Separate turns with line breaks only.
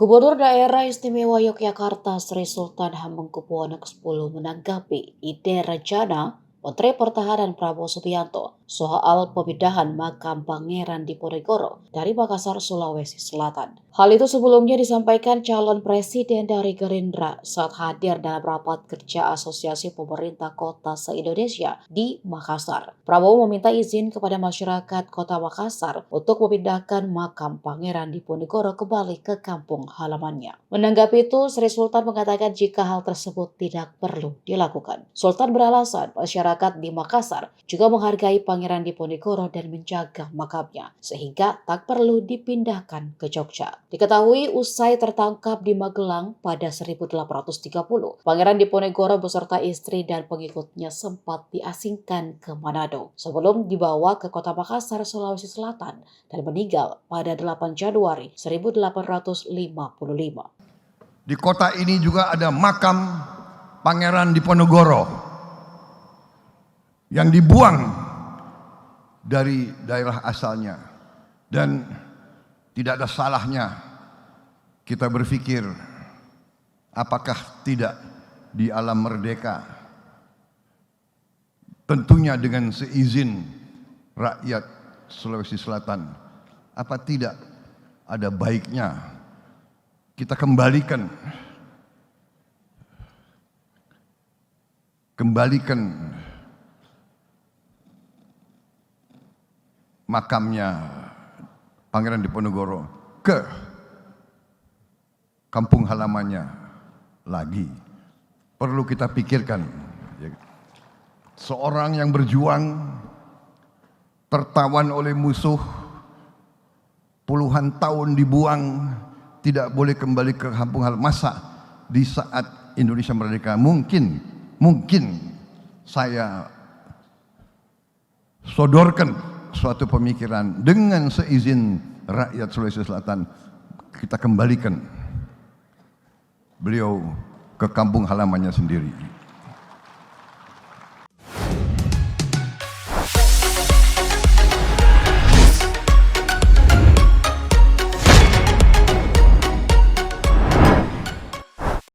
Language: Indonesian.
Gubernur Daerah Istimewa Yogyakarta Sri Sultan Hamengkubuwono X menanggapi ide rencana Menteri Pertahanan Prabowo Subianto soal pemindahan makam Pangeran Diponegoro dari Makassar, Sulawesi Selatan. Hal itu sebelumnya disampaikan calon presiden dari Gerindra saat hadir dalam rapat kerja Asosiasi Pemerintah Kota se-Indonesia di Makassar. Prabowo meminta izin kepada masyarakat Kota Makassar untuk memindahkan makam Pangeran Diponegoro kembali ke kampung halamannya. Menanggapi itu, Sri Sultan mengatakan jika hal tersebut tidak perlu dilakukan. Sultan beralasan masyarakat di Makassar juga menghargai Pangeran Diponegoro dan menjaga makamnya, sehingga tak perlu dipindahkan ke Jogja. Diketahui usai tertangkap di Magelang pada 1830, Pangeran Diponegoro beserta istri dan pengikutnya sempat diasingkan ke Manado sebelum dibawa ke kota Makassar, Sulawesi Selatan dan meninggal pada 8 Januari 1855.
Di kota ini juga ada makam Pangeran Diponegoro yang dibuang dari daerah asalnya, dan tidak ada salahnya kita berpikir apakah tidak di alam merdeka, tentunya dengan seizin rakyat Sulawesi Selatan, apa tidak ada baiknya kita kembalikan makamnya Pangeran Diponegoro ke kampung halamannya lagi. Perlu kita pikirkan. Seorang yang berjuang tertawan oleh musuh, puluhan tahun dibuang, tidak boleh kembali ke kampung halaman. Masa di saat Indonesia merdeka mungkin saya sodorkan suatu pemikiran dengan seizin rakyat Sulawesi Selatan, kita kembalikan beliau ke kampung halamannya sendiri.